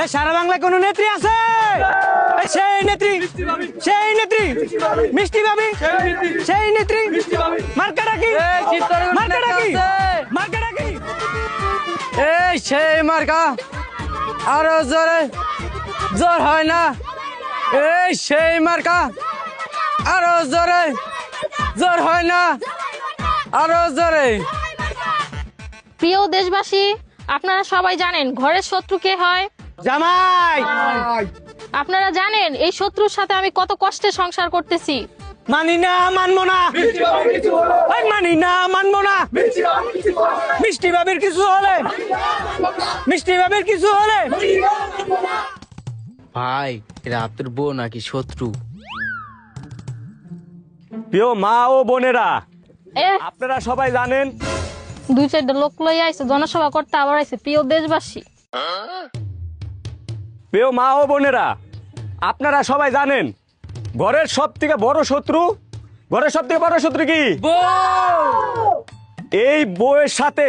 এ সারা বাংলায় কোন নেত্রী আছে? সেই নেত্রী, সেই নেত্রী মিষ্টি ভাবি, সেই নেত্রী মার্কাটা কি? মার্কাটা কি? মার্কাটা কি? এই সেই মার্কা, আরো জোরে, জোর হয় না। এই সেই মার্কা, আরো জোরে, জোর হয় না, আরো জোরে। প্রিয় দেশবাসী, আপনারা সবাই জানেন ঘরের শত্রু কে হয়। জামাই। আপনারা জানেন এই শত্রুর সাথে আমি কত কষ্টে সংসার করতেছি। মানি না, মানবো না, ওই মানি না, মানবো না। মিষ্টি ভাবির কিছু হলে, মিষ্টি ভাবির কিছু হলে ভাই এরা তোর বউ নাকি শত্রু? প্রিয় মা ও বোনেরা, এ আপনারা সবাই জানেন, দুই চারটা লোক লই আইছে জনসভা করতে, আবার আইছে প্রিয় দেশবাসী। প্রিয় মা ও বোনেরা, আপনারা সবাই জানেন ঘরের সব থেকে বড় শত্রু, ঘরের সব থেকে বড় শত্রু কি? এই বউয়ের সাথে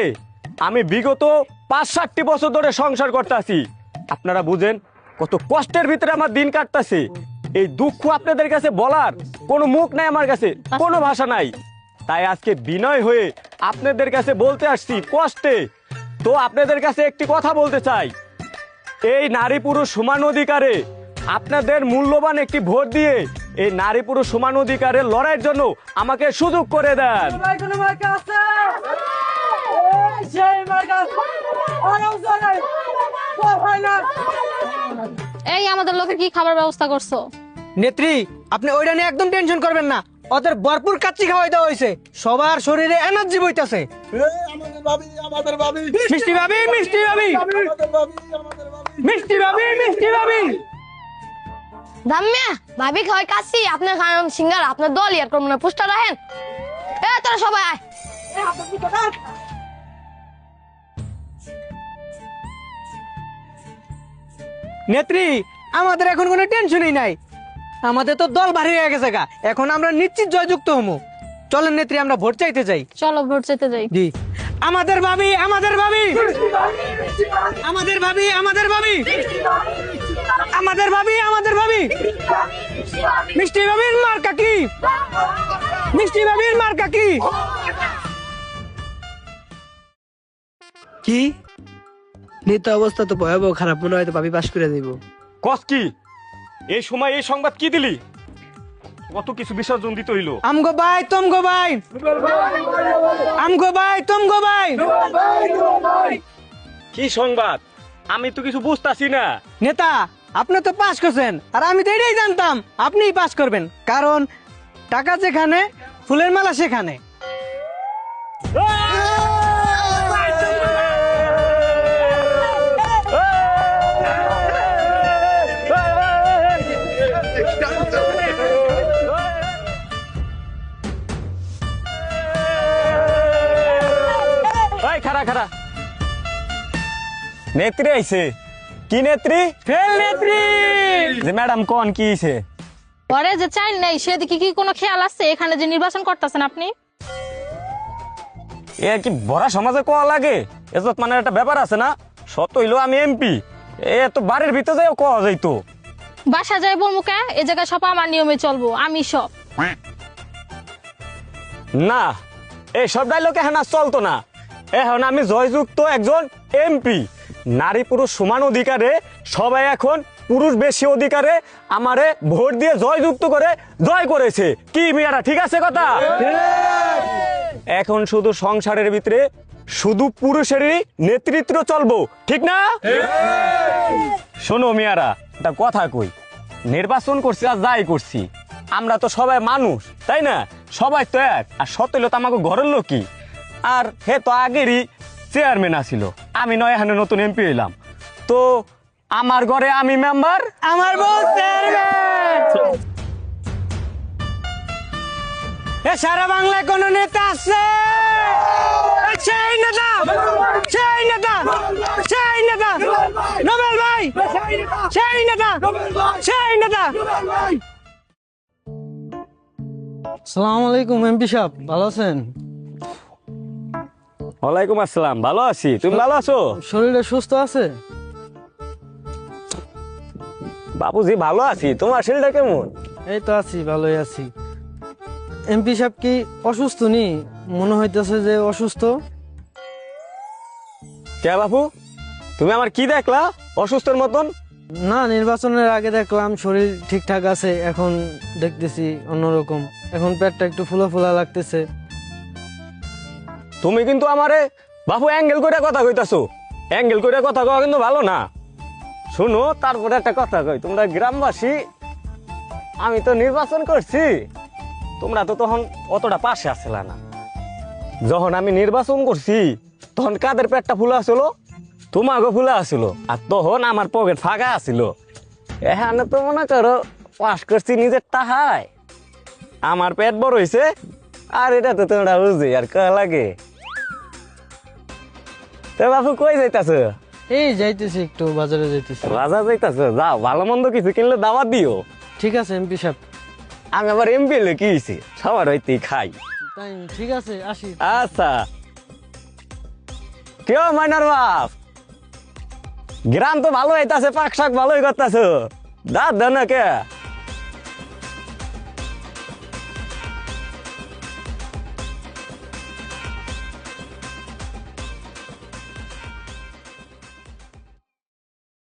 আমি বিগত ৫-৬০ বছর ধরে সংসার করতে আছি। আপনারা বুঝেন কত কষ্টের ভিতরে আমার দিন কাটতেছে। এই দুঃখ আপনাদের কাছে বলার কোনো মুখ নাই, আমার কাছে কোনো ভাষা নাই। তাই আজকে বিনয় হয়ে আপনাদের কাছে বলতে আসছি কষ্টে। তো আপনাদের কাছে একটি কথা বলতে চাই, এই নারী পুরুষ সমান অধিকারে আপনাদের মূল্যবান একটি ভোট দিয়ে এই নারী পুরুষ সমান অধিকারের লড়াইয়ের জন্য আমাকে সুযোগ করে দেন। এই আমাদের লোকের কি খাবার ব্যবস্থা করছো? নেত্রী, আপনি ওইটা নিয়ে একদম টেনশন করবেন না। ওদের ভরপুর কাচ্চি খাওয়াই দেওয়া হয়েছে, সবার শরীরে এনার্জি বইতাছে। মিষ্টি ভাবি, মিষ্টি ভাবি, মিষ্টি ভাবি, মিষ্টি ভাবি। দাম্মা ভাবি খাওয়াই কাছি আপনার খান সিঙ্গার আপনার দল ইয়ার করুন না পুষ্টা রাখেন। এ তোরা সবাই আয়। নেত্রী, আমাদের এখন কোনো টেনশনই নাই। আমাদের তো দল ভারী হয়ে গেছে গা, এখন আমরা নিশ্চিত জয়যুক্ত হমু। চলেন নেত্রী, আমরা ভোট চাইতে যাই। চলো ভোট যেতে যাই। জি। আমাদের ভাবি, আমাদের ভাবি, আমাদের ভাবি, আমাদের ভাবি, আমাদের ভাবি, আমাদের ভাবি। মিষ্টি ভাবির মার্কা কি? মিষ্টি ভাবির মার্কা কি? কি নেতা অবস্থা তো ভয়াবহ খারাপ, মনে হয় তো ভাবি পাশ করে দেব। কস কি? এই সময় এই সংবাদ কি দিলি? কত কিছু বিসর্জন দিতে হইলো। আমগো ভাই, তুমগো ভাই, আমগো ভাই, তুমগো ভাই। কি সংবাদ? আমি তো কিছু বুঝতাছি না। নেতা, আপনি তো পাস করছেন, আর আমি তো এটাই জানতাম আপনিই পাস করবেন, কারণ টাকা যেখানে ফুলের মালা সেখানে। খারা খারা নেত্রী আইছে। কি নেত্রী? ফেল নেত্রী। যে ম্যাডাম কোন কি হইছে? পরে যে চাই নাই সেদিকে কি কোনো খেয়াল আছে? এখানে যে নির্বাচন করতেছেন আপনি, এ কি বড় সমাজে কোয়া লাগে? এজত মানে একটা ব্যাপার আছে না? সত হইলো আমি এমপি, এ তো বাড়ির ভিতরে যাইও কোয়া যাইতো। বাসা যাই বলবো কে? এই জায়গায় সব আমার নিয়মে চলবো, আমি সব। না, এই সব ডায়লগে হ্যাঁ না চলতো না। এখন আমি জয়যুক্ত একজন এমপি। নারী পুরুষ সমান অধিকারে সবাই এখন পুরুষ বেশি অধিকারে আমারে ভোট দিয়ে জয়যুক্ত করে জয় করেছে। কি মিয়ারা ঠিক আছে কথা? এখন শুধু সংসারের ভিতরে শুধু পুরুষেরই নেতৃত্ব চলবো, ঠিক না? শোনো মিয়ারা, একটা কথা কই, নির্বাচন করছি আর যাই করছি, আমরা তো সবাই মানুষ, তাই না? সবাই তো এক। আর সতইল তো আমাকে ঘরের লোকই। আর হে তো আগেরই চেয়ারম্যান আছিল, আমি নয় এখানে নতুন এমপি হইলাম। তো আমার ঘরে আমি মেম্বার, আমার বউ চেয়ারম্যান। এ সারা বাংলায় কোন নেতা আছে? সেই নেতা, সেই নেতা, সেই নেতা নোবেল ভাই, সেই নেতা, সেই নেতা। আসসালামু আলাইকুম এমপি সাহেব, ভালো আছেন? ওয়ালাইকুম আসসালাম, ভালো আছি। তুমি ভালো আছো? শরীরে সুস্থ আছে? বাবুজি ভালো আছি, তোমার শরীরটা কেমন? এই তো আছি, ভালোই আছি। এমপি সাহেব কি অসুস্থ নি? মনে হইতেছে যে অসুস্থ। কে বাপু, তুমি আমার কি দেখলা অসুস্থর মতন? না, নির্বাচনের আগে দেখলাম শরীর ঠিকঠাক আছে, এখন দেখতেছি অন্যরকম। এখন পেটটা একটু ফুলা ফুলা লাগতেছে। তুমি কিন্তু আমারে বাপু অ্যাঙ্গেল করে কথা কইতাছো। অ্যাঙ্গেল করে কথা কওয়া কিন্তু ভালো না। শুনো, তারপরে একটা কথা কই, তোমরা গ্রামবাসী, আমি তো নির্বাচন করছি, তোমরা তো তখন অতটা পাশে আসলা না। যখন আমি নির্বাচন করছি তখন কাদের পেটটা ফুলা আসছিল? তোমাকে ফুলা আসছিল, আর তখন আমার পকেট ফাঁকা আসছিল। এখানে তো মনে করো পাশ করছি নিজের টাকায়, আমার পেট বড় হয়েছে, আর এটা তো তোমরা বুঝি আর ক লাগে। তো বাপু কই যাইতাছো? এই যাইতেছি, একটু বাজারে যাইতেছি। বাজার যাইতাছো, যাও, ভালো মন্দ কিছু কিনলে দাওয়াত দিও। ঠিক আছে এমপি সাহেব। আমি আবার এমপি হলে কি হয়েছে, সবার হইতেই খাই। তাই ঠিক আছে, আসি। আচ্ছা, কেউ মাইনার বাপ, গ্রাম তো ভালো হইতাছে, পাক শাক ভালোই করতেছো, দাঁত দেন না কে?